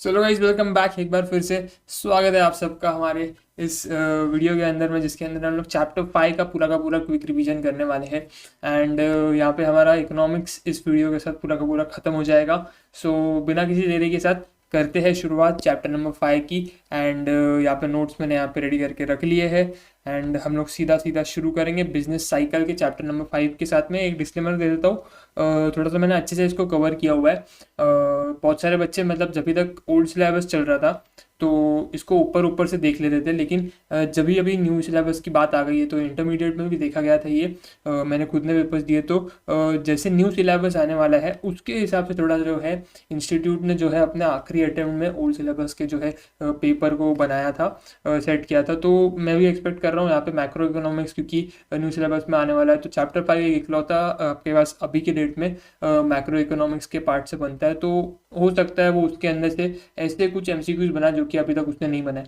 चलो guys, welcome back. एक बार फिर से स्वागत है आप सबका हमारे इस वीडियो के अंदर में, जिसके अंदर हम लोग चैप्टर 5 का पूरा क्विक रिवीजन करने वाले हैं। एंड यहाँ पे हमारा इकोनॉमिक्स इस वीडियो के साथ पूरा का पूरा ख़त्म हो जाएगा। सो बिना किसी देरी के साथ करते हैं शुरुआत चैप्टर नंबर 5 की। एंड यहाँ पे नोट्स मैंने यहाँ पे रेडी करके रख लिए हैं। एंड हम लोग सीधा सीधा शुरू करेंगे बिजनेस साइकिल के चैप्टर नंबर 5 के साथ में। एक डिस्क्लेमर दे देता हूँ, थोड़ा सा मैंने अच्छे से इसको कवर किया हुआ है। बहुत सारे बच्चे मतलब जब तक ओल्ड सिलेबस चल रहा था तो इसको ऊपर ऊपर से देख लेते थे, लेकिन जब भी अभी न्यू सिलेबस की बात आ गई है तो इंटरमीडिएट में भी देखा गया था ये। मैंने खुद ने पेपर्स दिए तो जैसे न्यू सिलेबस आने वाला है उसके हिसाब से थोड़ा जो है इंस्टीट्यूट ने जो है अपने आखिरी अटेम्प्ट में ओल्ड सिलेबस के जो है पेपर को बनाया था, सेट किया था। तो मैं भी एक्सपेक्ट कर रहा हूँ यहाँ पे मैक्रो इकोनॉमिक्स, क्योंकि न्यू सिलेबस में आने वाला है। तो चैप्टर 5 एक इकलौता आपके पास अभी के डेट में मैक्रो इकोनॉमिक्स के पार्ट से बनता है, तो हो सकता है वो उसके अंदर से ऐसे कुछ एमसीक्यूज बना जो कि अभी तक उसने नहीं बनाए।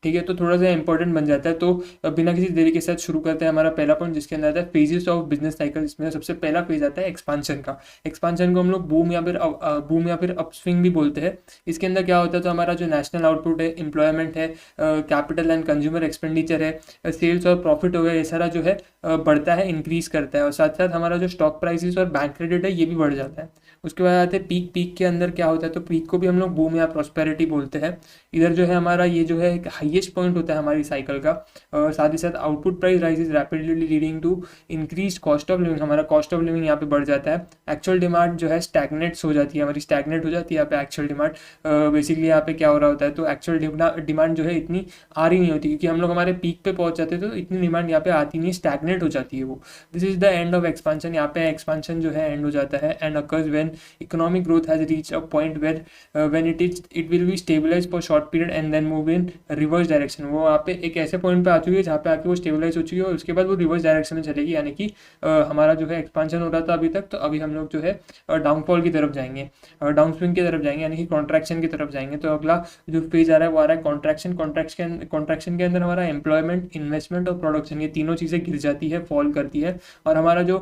ठीक है, तो थोड़ा सा इंपॉर्टेंट बन जाता है। तो बिना किसी देरी के साथ शुरू करते हैं हमारा पहला पॉइंट, जिसके अंदर आता है फेजेस ऑफ बिजनेस साइकिल। इसमें सबसे पहला फेज आता है एक्सपांशन का। एक्सपांशन को हम लोग बूम या फिर अपस्विंग भी बोलते हैं। इसके अंदर क्या होता है, तो हमारा जो नेशनल आउटपुट है, एम्प्लॉयमेंट है, कैपिटल एंड कंज्यूमर एक्सपेंडिचर है, सेल्स और प्रॉफिट हो गया, ये सारा जो है बढ़ता है, इंक्रीज करता है। और साथ साथ हमारा जो स्टॉक प्राइसेस और बैंक क्रेडिट है ये भी बढ़ जाता है। उसके बाद आते हैं पीक। पीक के अंदर क्या होता है, तो पीक को भी हम लोग बूम या प्रॉस्पेरिटी बोलते हैं। इधर जो है हमारा ये जो है एक हाईएस्ट पॉइंट होता है हमारी साइकिल का। और साथ ही साथ output price rises rapidly leading to increase cost of living. हमारा कॉस्ट ऑफ लिविंग यहाँ पे बढ़ जाता है। एक्चुअल डिमांड जो है स्टैगनेट्स हो जाती है, हमारी स्टैगनेट हो जाती है यहाँ पे एक्चुअल डिमांड। बेसिकली यहाँ पे क्या हो रहा होता है, तो एक्चुअल डिमांड जो है इतनी आ रही नहीं होती, क्योंकि हम लोग हमारे पीक पे पहुंच जाते हैं तो इतनी डिमांड यहाँ पे आती नहीं, स्टैगनेट हो जाती है वो। This is the end of expansion. यहाँ पे एक्सपांशन जो है एंड हो जाता है। And occurs when economic growth has reached a point where when it will be stabilize for short period and then move in reverse direction. वो वहाँ पे एक ऐसे पॉइंट पे आ चुकी है जहाँ पे आके वो स्टेबलाइज हो चुकी है, और उसके बाद वो रिवर्स डायरेक्शन में चलेगी। यानी कि हमारा जो है एक्सपांशन हो रहा था अभी तक, तो अभी हम लोग जो है डाउनफॉल की तरफ जाएंगे, डाउन स्विंग की तरफ जाएंगे, यानी कि कॉन्ट्रैक्शन की तरफ जाएंगे। तो अगला जो फेज आ रहा है वो आ रहा है कॉन्ट्रैक्शन। कॉन्ट्रैक्शन के अंदर हमारा एम्प्लॉयमेंट, इन्वेस्टमेंट और प्रोडक्शन, ये तीनों चीज़ें गिर जाती है, फॉल करती है। और हमारा जो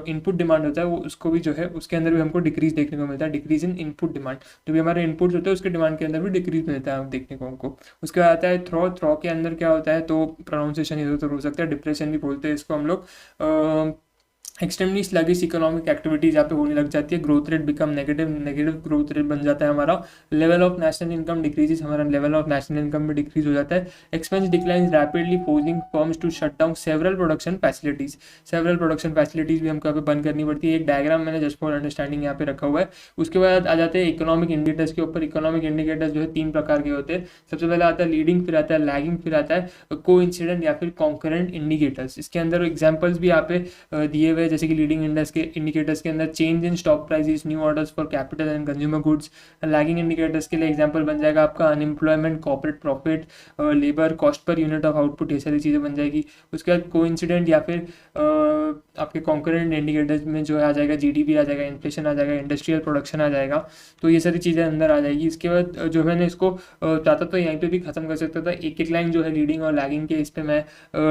इनपुट डिमांड होता है वो उसको भी जो है उसके अंदर भी हमको डिक्रीज देखने को मिलता है, डिक्रीज इन इनपुट डिमांड। जो भी हमारे इनपुट्स होते हैं उसके डिमांड के अंदर भी डिक्रीज मिलता है देखने को हमको। उसके बाद आता है थ्रो। थ्रो के अंदर क्या होता है, तो प्रोनाउंसिएशन इधर उधर हो सकता है, डिप्रेशन भी बोलते हैं इसको हम लोग। एक्सट्रीमली स्लगिश इकोनॉमिक एक्टिविटीज यहाँ पे होने लग जाती है। Growth rate become negative, negative growth rate बन जाता है हमारा। Level of national income decreases, हमारा लेवल ऑफ नेशनल इनकम भी डिक्रीज हो जाता है। Expense declines rapidly, forcing firms to shut down several production facilities. Several production facilities भी हमको यहाँ पे बंद करनी पड़ती है। एक डायग्राम मैंने जस्ट फॉर अंडरस्टैंडिंग यहाँ पे रखा हुआ है। उसके बाद आ जाते हैं इकोनॉमिक इंडिकेटर्स के ऊपर। इकोनॉमिक इंडिकेटर्स जो है 3 प्रकार के होते हैं। सबसे पहले आता है लीडिंग, फिर आता है लैगिंग, फिर आता है को इंसिडेंट या फिर कॉन्करेंट इंडिकेटर्स। इसके अंदर एग्जाम्पल्स भी यहाँ पे दिए हुए हैं, जैसे कि लीडिंग इंडिकेटर्स के अंदर change in stock prices, new orders for capital and consumer goods. Lagging indicators के लिए एग्जांपल बन जाएगा आपका unemployment, corporate profit, labour cost per unit of output, ये सारी चीज़ें बन जाएगी। उसके बाद कोइंसिडेंट या फिर आपके कॉन्करेंट इंडिकेटर्स में जो आ जाएगा जीडीपी आ जाएगा, इन्फ्लेशन आ जाएगा, इंडस्ट्रियल प्रोडक्शन आ जाएगा। तो ये सारी चीज़ें अंदर आ जाएगी। इसके बाद जो मैंने इसको चाहता तो यहीं पे भी खत्म कर सकता था, एक एक लाइन जो है लीडिंग और लैगिंग के इस पर मैं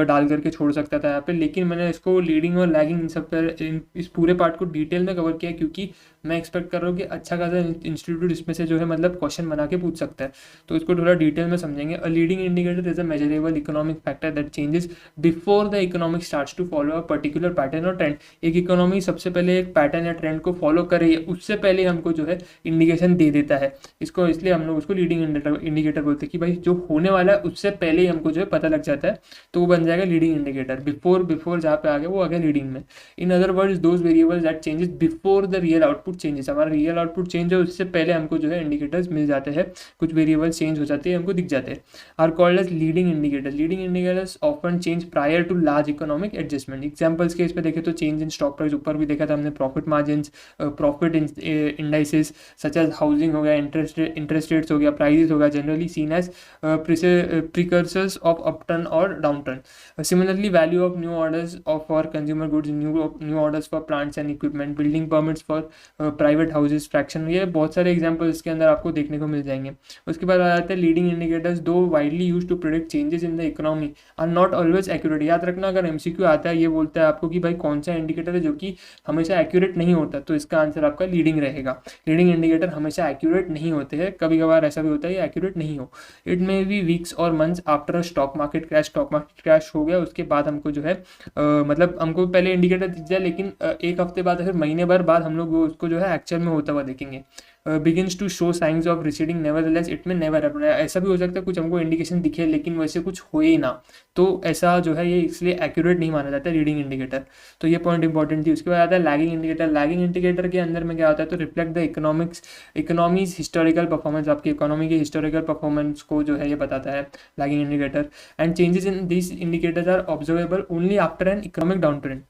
डाल करके छोड़ सकता था यहाँ पे, लेकिन मैंने इसको लीडिंग और लैगिंग इन सब पर इस पूरे पार्ट को डिटेल में कवर किया, क्योंकि मैं एक्सपेक्ट कर रहा हूँ कि अच्छा खासा इंस्टीट्यूट इसमें से जो है मतलब क्वेश्चन बना के पूछ सकता है। तो इसको थोड़ा डिटेल में समझेंगे। A leading indicator is a measurable economic factor that changes before the economic starts to follow a particular pattern और ट्रेंड। एक इकोनॉमी सबसे पहले एक पैटर्न या ट्रेंड को फॉलो करे, उससे पहले हमको जो है इंडिकेशन दे देता है। इसको इसलिए हम लोग उसको लीडिंग इंडिकेटर बोलते हैं कि भाई जो होने वाला है उससे पहले ही हमको जो है पता लग जाता है, तो वो बन जाएगा लीडिंग इंडिकेटर। बिफोर जहाँ पे आ गया वो आ गया लीडिंग में। In other words those variables that changes before the real output changes. हमारा रियल आउटपुट चेंज है उससे पहले हमको जो है इंडिकेटर्स मिल जाते हैं, कुछ वेरिएबल्स चेंज हो जाते हैं, हमको दिख जाते हैं। Are called as leading indicators. Leading indicators often change prior to large economic adjustment. Examples के इस पे देखें तो चेंज इन स्टॉक प्राइस, ऊपर भी देखा था हमने, profit margins, profit indices such as housing हो गया, इंटरेस्ट रेट्स हो गया, प्राइजेस हो गया, generally seen as precursors of upturn और downturn. Similarly, value of new orders of for consumer goods, new new orders for plants and equipment, building permits for private houses fraction, ये बहुत सारे example इसके अंदर आपको देखने को मिल जाएंगे। उसके बाद आ जाते हैं leading indicators, though widely used to predict changes in the economy are not always accurate. याद रखना, अगर एमसीक्यू आता है ये बोलता है आपको कि भाई कौन सा इंडिकेटर है जो कि हमेशा एक्यूरेट नहीं होता, तो इसका आंसर आपका लीडिंग रहेगा। लीडिंग इंडिकेटर हमेशा एक्यूरेट नहीं होते हैं, कभी कभार ऐसा भी होता है एक्यूरेट नहीं हो। इट मे बी वीक्स और months after stock market crash हो गया उसके बाद हमको जो है मतलब हमको पहले इंडिकेटर दिख जाए, लेकिन एक हफ्ते बाद या फिर महीने भर बाद हम लोग उसको जो है एक्चुअल में होता हुआ देखेंगे। Begins to show signs of receding nevertheless it may never happen. ऐसा भी हो सकता है कुछ हमको इंडिकेशन दिखे लेकिन वैसे कुछ हो ही ना, तो ऐसा जो है ये इसलिए एक्यूरेट नहीं माना जाता है रीडिंग इंडिकेटर। तो ये पॉइंट इंपॉर्टेंट थी। उसके बाद आता है लैगिंग इंडिकेटर। लैगिंग इंडिकेटर के अंदर में क्या होता है, तो reflect the economy's historical performance, आपकी इकोनॉमी के हिस्टोरिकल परफॉर्मेंस को जो है ये बताता है lagging indicator. And changes in this indicators are observable only after an economic down trend.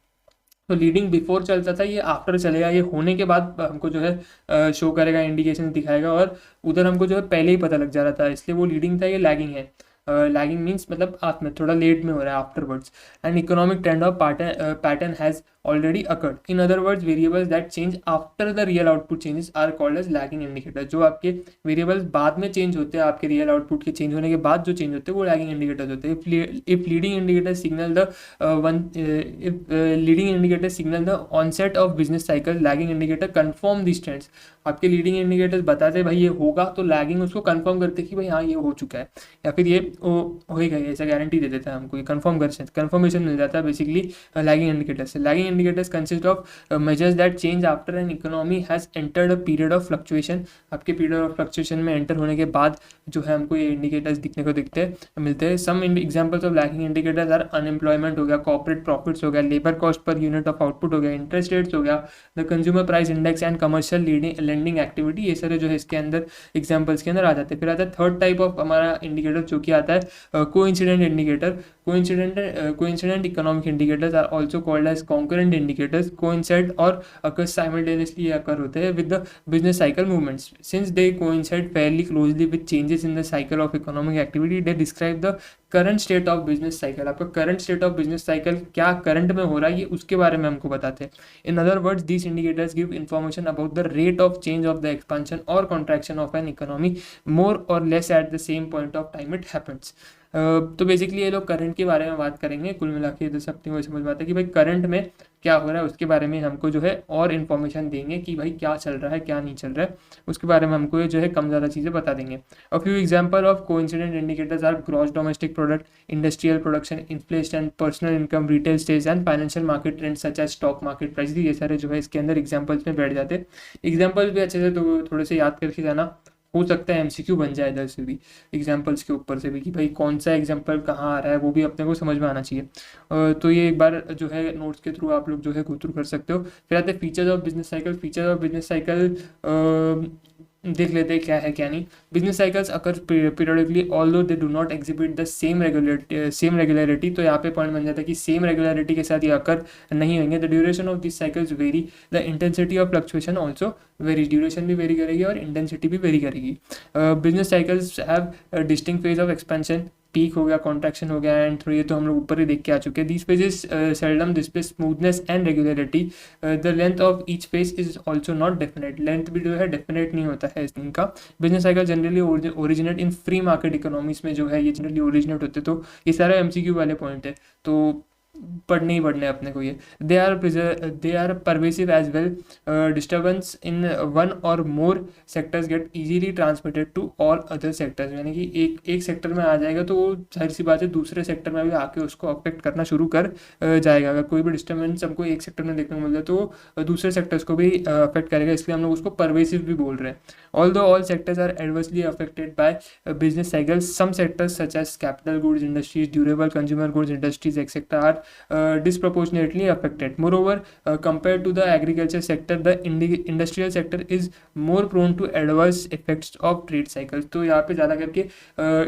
तो लीडिंग बिफोर चलता था, ये आफ्टर चलेगा, ये होने के बाद हमको जो है शो करेगा, इंडिकेशन दिखाएगा, और उधर हमको जो है पहले ही पता लग जा रहा था, इसलिए वो लीडिंग था, ये लैगिंग है। लैगिंग मीन्स मतलब आप में थोड़ा लेट में हो रहा है, afterwards. And economic trend of pattern has already occurred. In other words, variables that change after the real output changes are called as lagging indicators. जो आपके वेरिएबल्स बाद में चेंज होते हैं, आपके रियल आउटपुट के चेंज होने के बाद जो चेंज होते हैं वो लैगिंग इंडिकेटर्स होते हैं। If leading indicator signal the onset of business cycle, lagging indicator confirm this trends. आपके लीडिंग इंडिकेटर्स बताते हैं भाई ये होगा, तो लैगिंग उसको कंफर्म करते हैं कि भाई हाँ ये हो चुका है, या फिर ये होएगा, ऐसा गारंटी दे देता है हमको, ये कंफर्मेशन मिल जाता है बेसिकली लैगिंग इंडिकेटर से। Lagging indicators consist of measures that change after an economy has entered a period of fluctuation। आपके period of fluctuation में enter होने के बाद जो है हमको ये indicators दिखने को मिलते हैं। Some examples of lagging indicators are unemployment हो गया, corporate profits हो गया, labor cost per unit of output हो गया, interest rates हो गया, the consumer price index and commercial lending activity। ये सारे जो है इसके अंदर examples के अंदर आ जाते हैं। फिर आता है थर्ड टाइप ऑफ हमारा इंडिकेटर जो कि आता है coincident indicator. Coincident economic indicators are also called as concurrent indicators, coincide or occur simultaneously occur होते हैं with the business cycle movements. Since they coincide fairly closely with changes in the cycle of economic activity, they describe the current state of business cycle। आपका current state of business cycle क्या current में हो रहा है, ये उसके बारे में हमको बताते हैं। In other words, these indicators give information about the rate of change of the expansion or contraction of an economy more or less at the same point of time it happens। तो basically ये लोग current के बारे में बात करेंगे। कुल मिला के इधर से अपने को समझ में आता है कि भाई करंट में क्या हो रहा है, उसके बारे में हमको जो है और इन्फॉर्मेशन देंगे कि भाई क्या चल रहा है क्या नहीं चल रहा है, उसके बारे में हमको ये जो है कम ज़्यादा चीज़ें बता देंगे। A few example of coincident indicators are gross domestic product, industrial production, inflation, personal income, retail stage and financial market trends such as stock market price. ये सारे जो है इसके अंदर एग्जाम्पल्स में बैठ जाते हैं। एग्जाम्पल्स भी अच्छे से तो थोड़े से याद करके जाना, हो सकता है एमसीक्यू बन जाए इधर से भी, एग्जाम्पल्स के ऊपर से भी, कि भाई कौन सा एग्जाम्पल कहाँ आ रहा है वो भी अपने को समझ में आना चाहिए। तो ये एक बार जो है नोट्स के थ्रू आप लोग जो है गो थ्रू कर सकते हो। फिर आते हैं features of business cycle. Features of business cycle देख लेते हैं क्या है क्या नहीं। Business cycles occur periodically although they do not exhibit the same regularity. तो यहाँ पे पॉइंट बन जाता है कि सेम रेगुलरिटी के साथ ये अकर नहीं होंगे। The duration of this cycles very, the intensity of fluctuation also very. Duration भी वेरी करेगी और इंटेंसिटी भी वेरी करेगी। Business cycles have distinct phase of expansion, peak हो गया, कॉन्ट्रैक्शन हो गया, एंड थ्रू ये तो हम लोग ऊपर ही देख के आ चुके हैं। These phases seldom display smoothness and regularity. The length of each phase is also not definite. Length भी जो है डेफिनेट नहीं होता है इनका। Business cycle generally originate in free market economies में जो है ये जनरली ओरिजिनेट होते। तो ये सारे एमसीक्यू वाले पॉइंट है, तो पढ़ने ही पढ़ने अपने को ये। They are pervasive as well. Disturbance in one or more sectors get easily transmitted to all other sectors. यानी कि एक सेक्टर में आ जाएगा तो वो जाहिर सी बात है दूसरे सेक्टर में भी आके उसको अफेक्ट करना शुरू कर जाएगा। अगर कोई भी डिस्टर्बेंस हमको एक सेक्टर में देखने को मिलता है तो दूसरे सेक्टर्स को भी अफेक्ट करेगा, इसलिए हम लोग उसको परवेसिव भी बोल रहे हैं। Although all sectors are adversely affected by business cycles, some sectors such as capital goods industries, durable consumer goods industries etcetera are disproportionately affected. Moreover, compared to the agriculture sector, the industrial sector is more prone to adverse effects of trade cycles। तो यहाँ पे ज़्यादा करके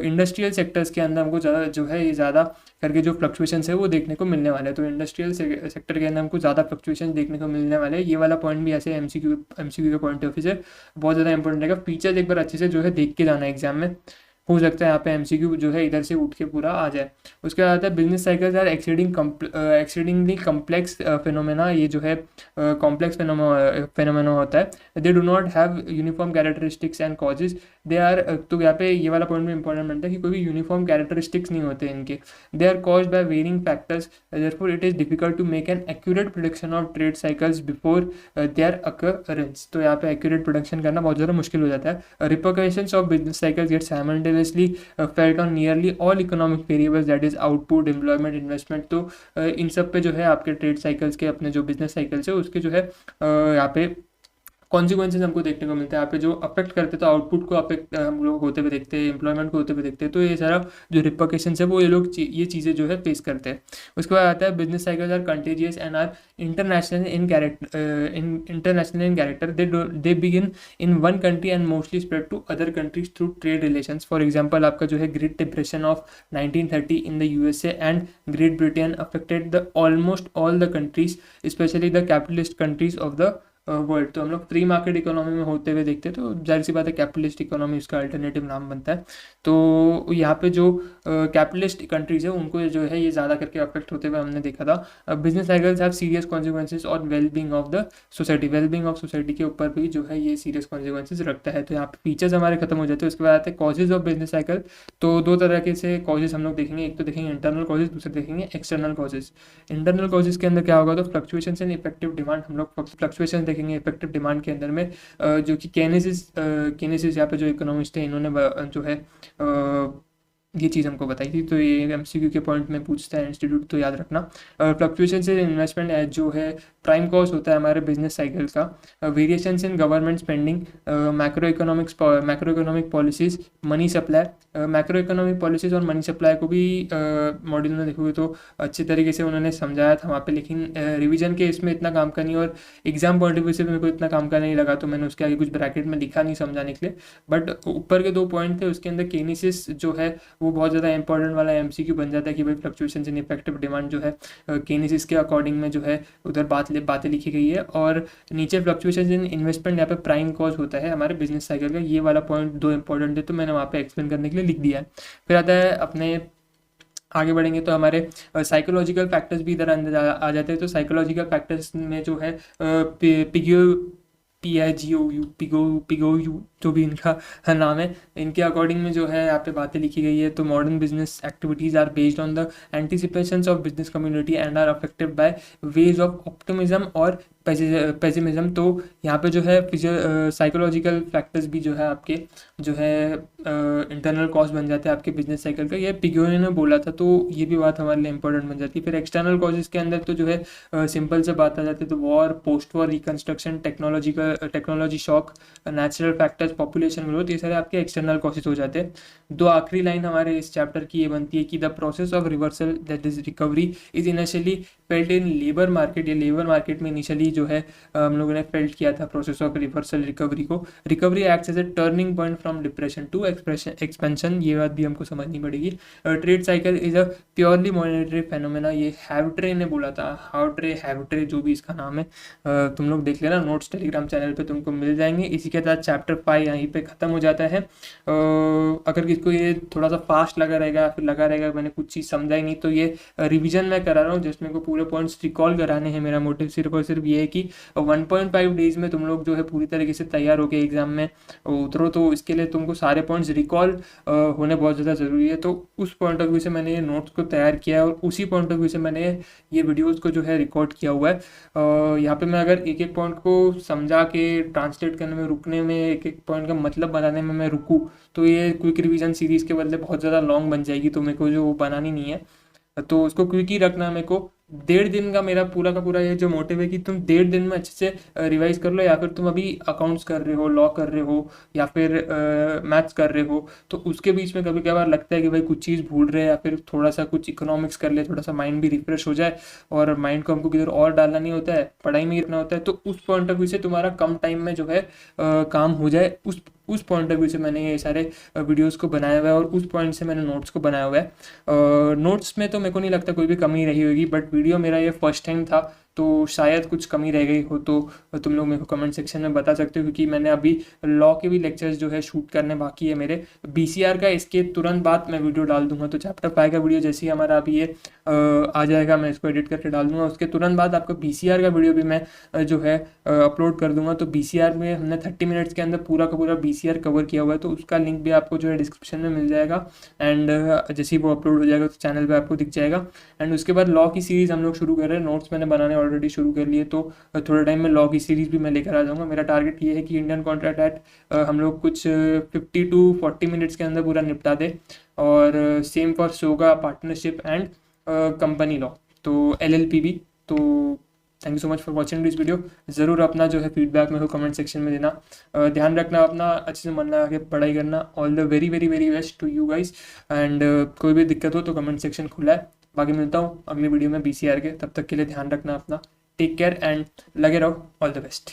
industrial sectors के अंदर हमको ज़्यादा जो है ये ज़्यादा करके जो फ्लक्चुएशंस है वो देखने को मिलने वाले हैं। तो इंडस्ट्रियल सेक्टर के अंदर हमको ज़्यादा फ्लक्चुएशन देखने को मिलने वाले हैं। ये वाला पॉइंट भी ऐसे एमसीक्यू के पॉइंट ऑफ व्यू से बहुत ज़्यादा इंपॉर्टेंट रहेगा। फीचर्स एक बार अच्छे से जो है देख के जाना है एग्जाम में, हो सकता है यहाँ पे एमसीक्यू जो है इधर से उठ के पूरा आ जाए। उसके बाद आता है business cycles are exceedingly complex phenomena. ये जो है कॉम्प्लेक्स फिनोमेना होता है। They do not have uniform characteristics and causes, they are, तो यहाँ पे ये वाला पॉइंट में इंपॉर्टेंट बनता है कि कोई भी यूनिफॉर्म कैरेक्टरिस्टिक्स नहीं होते इनके। They are caused by varying factors, therefore it is difficult to make an accurate prediction of trade cycles before their occurrence. तो यहाँ पे एक्यूरेट प्रोडिक्शन करना बहुत ज़्यादा मुश्किल हो जाता है। Repercussions of business cycles get simultaneously felt on nearly all economic variables, that is output, employment, investment. तो इन सब पे जो है आपके ट्रेड साइकिल्स के, अपने जो बिजनेस साइकिल्स है उसके जो है यहाँ पे कॉन्सिक्वेंसेज हमको देखने को मिलता है। यहाँ पे जो अफेक्ट करते तो आउटपुट को अफेक्ट हम लोग होते हुए देखते हैं, एम्प्लॉयमेंट को होते हुए देखते हैं। तो ये सारा जो रिपरकशंस है वो ये लोग ये चीज़ें जो है फेस करते हैं। उसके बाद आता है business cycles are contagious and are international in character. They begin in one country and mostly spread to other countries through trade relations. For example आपका जो है great depression of 1930 in the USA and great Britain affected the almost all the countries, especially the capitalist countries of the world. तो हम लोग free market economy में होते हुए देखते हैं, तो जाहिर सी बात है कैपिटलिस्ट इकोनॉमी उसका अल्टरनेटिव नाम बनता है। तो यहाँ पे जो कैपिटलिस्ट कंट्रीज है उनको जो है ये ज़्यादा करके अफेक्ट होते हुए हमने देखा था। Business cycles have serious consequences और wellbeing of the society, wellbeing of society के ऊपर भी जो है ये सीरियस कॉन्सिक्वेंसेज रखता है। तो यहाँ पे फीचर्स हमारे खत्म हो जाते हैं। उसके बाद आते हैं कॉजेज ऑफ बिजनेस साइकिल। तो दो तरह के से कॉजेज हम लोग देखेंगे, एक तो देखेंगे इंटरनल कॉजेज, दूसरे देखेंगे एक्सटर्नल कॉजेज। इंटरनल कॉजेज के अंदर क्या होगा, तो फ्लक्चुएशन इन इफेक्टिव डिमांड। हम लोग फ्लक्चुएशन देखेंगे इफेक्टिव डिमांड के अंदर में, जो कि केनेसिस यहाँ पे जो इकोनॉमिस्ट है इन्होंने जो है ये चीज़ हमको बताई थी। तो ये एमसीक्यू के पॉइंट में पूछता है इंस्टीट्यूट, तो याद रखना। फ्लक्चुएशन से इन्वेस्टमेंट जो है प्राइम कॉस्ट होता है हमारे बिजनेस साइकिल का। Variations in government spending, macro economic policies, money supply. Macro economic policies और मनी सप्लाई को भी मॉड्यूल में देखोगे तो अच्छे तरीके से उन्होंने समझाया था वहाँ पे, लेकिन रिवीजन के इसमें इतना काम का नहीं, और एग्जाम पॉइंट ऑफ व्यू से मेरे को इतना काम का नहीं लगा, तो मैंने उसके आगे कुछ ब्रैकेट में लिखा नहीं समझाने के लिए। बट ऊपर के दो पॉइंट थे, उसके अंदर केनेसिस जो है वो बहुत ज़्यादा इंपॉर्टेंट वाला एमसीक्यू बन जाता है कि भाई फ्लक्चुएशन इन इफेक्टिव डिमांड जो है केनेसिस के अकॉर्डिंग में जो है उधर बातें लिखी गई है। और नीचे फ्लक्चुएशन इन इन्वेस्टमेंट यहाँ पे प्राइम कॉज होता है हमारे बिजनेस साइकिल का। ये वाला पॉइंट दो इंपॉर्टेंट है, तो मैंने वहाँ पे एक्सप्लेन करने के लिए लिख दिया है। फिर आता है अपने आगे बढ़ेंगे तो हमारे साइकोलॉजिकल फैक्टर्स भी इधर अंदर आ जाते हैं। तो साइकोलॉजिकल फैक्टर्स में जो है पिगोयू जो भी इनका नाम है, इनके अकॉर्डिंग में जो है यहाँ पे बातें लिखी गई है। तो modern business activities are based on the anticipations of business community and are affected by waves of optimism और पेसिमिज्म। तो यहाँ पे जो है साइकोलॉजिकल फैक्टर्स भी जो है आपके जो है इंटरनल कॉज बन जाते हैं आपके बिजनेस साइकिल का। ये पिगोयू ने बोला था, तो ये भी बात हमारे लिए इंपॉर्टेंट बन जाती है। फिर एक्सटर्नल कॉजेज के अंदर तो जो है सिंपल से बात आ जाती है, तो war, post war reconstruction, technology shock, natural factors, population growth, ये सारे आपके एक्सटर्नल कॉजेज हो जाते हैं। दो आखिरी लाइन हमारे इस चैप्टर की ये बनती है कि the process of reversal that is recovery is initially felt in labour market. ये लेबर मार्केट में इनिशियली जो है हम लोगों ने फेल्ट किया था प्रोसेस ऑफ रिवर्सल रिकवरी को। Recovery acts as a turning point from depression to expansion, ये बात भी हमको समझनी पड़ेगी। Trade cycle is a purely monetary phenomena. ये हैवट्रे ने बोला था, हैवट्रे जो भी इसका नाम है, तुम लोग देख लेना, नोट्स टेलीग्राम चैनल पे तुमको मिल जाएंगे। इसी के साथ चैप्टर 5 यहीं पे ख़त्म हो जाता है। अगर किसको ये थोड़ा सा फास्ट लगा रहेगा, फिर लगा रहेगा मैंने कुछ चीज़ समझा ही नहीं, तो ये रिवीजन मैं करा रहा हूँ, जिसमें को पूरे पॉइंट्स रिकॉल कराने हैं। मेरा मोटिव सिर्फ और सिर्फ ये है कि 1.5 डेज में तुम लोग जो है पूरी तरीके से तैयार होकर एग्जाम में उतरो। तो इसके लिए तुमको सारे पॉइंट्स रिकॉल होने बहुत ज़्यादा ज़रूरी है। तो उस पॉइंट ऑफ व्यू से मैंने ये नोट्स को तैयार किया है, और उसी पॉइंट ऑफ व्यू से मैंने ये वीडियोज़ को जो है रिकॉर्ड किया हुआ है। यहाँ पे मैं अगर एक एक पॉइंट को समझा के ट्रांसलेट करने में, रुकने में, एक एक पॉइंट का मतलब बनाने में मैं रुकूँ, तो ये क्विक रिवीजन सीरीज़ के बदले बहुत ज़्यादा लॉन्ग बन जाएगी, तो मेरे को जो बनानी नहीं है। तो उसको क्विक ही रखना है। मेरे को 1.5 दिन का मेरा पूरा का पूरा ये जो मोटिव है कि तुम 1.5 दिन में अच्छे से रिवाइज कर लो, या फिर तुम अभी अकाउंट्स कर रहे हो, लॉ कर रहे हो, या फिर मैथ्स कर रहे हो, तो उसके बीच में कभी कभार लगता है कि भाई कुछ चीज़ भूल रहे हैं, या फिर थोड़ा सा कुछ इकोनॉमिक्स कर ले, थोड़ा सा माइंड भी रिफ्रेश हो जाए। और माइंड को हमको किधर और डालना नहीं होता है, पढ़ाई में ही रखना होता है। तो उस पॉइंट ऑफ व्यू से तुम्हारा कम टाइम में जो है काम हो जाए, उस पॉइंट ऑफ व्यू से मैंने ये सारे वीडियोस को बनाया हुआ है, और उस पॉइंट से मैंने नोट्स को बनाया हुआ है। नोट्स में तो मेरे को नहीं लगता कोई भी कमी रही होगी, बट वीडियो मेरा ये फर्स्ट टाइम था, तो शायद कुछ कमी रह गई हो तो तुम लोग मेरे को कमेंट सेक्शन में बता सकते हो, क्योंकि मैंने अभी लॉ के भी लेक्चर्स जो है शूट करने बाकी है मेरे। बीसीआर का इसके तुरंत बाद मैं वीडियो डाल दूंगा, तो चैप्टर 5 का वीडियो जैसे ही हमारा अभी ये आ जाएगा मैं इसको एडिट करके डाल दूंगा, उसके तुरंत बाद आपका बीसीआर का वीडियो भी मैं जो है अपलोड कर दूंगा। तो बीसीआर में हमने 30 मिनट्स के अंदर पूरा का पूरा बीसीआर कवर किया हुआ है, तो उसका लिंक भी आपको जो है डिस्क्रिप्शन में मिल जाएगा। एंड जैसे ही वो अपलोड हो जाएगा तो चैनल पे आपको दिख जाएगा। एंड उसके बाद लॉ की सीरीज़ हम लोग शुरू कर रहे हैं, नोट्स मैंने बनाने ऑलरेडी शुरू कर लिए, तो थोड़े टाइम में लॉ की सीरीज़ भी मैं लेकर आ जाऊँगा। मेरा टारगेट ये है कि इंडियन कॉन्ट्रैक्ट एक्ट हम लोग कुछ 50 to 40 मिनट्स के अंदर पूरा निपटा दे। और सेम फॉर सोगा पार्टनरशिप एंड कंपनी लॉ, तो एलएलपी भी। तो thank you so much for watching this video. ज़रूर अपना जो है फीडबैक मेरे को कमेंट सेक्शन में देना। ध्यान रखना अपना, अच्छे से मन लगा के पढ़ाई करना। All the very very very best to you guys. And कोई भी दिक्कत हो तो कमेंट सेक्शन खुला है। बाकी मिलता हूँ अगली वीडियो में बीसीआर के, तब तक के लिए ध्यान रखना अपना। टेक केयर एंड लगे रहो। All the best.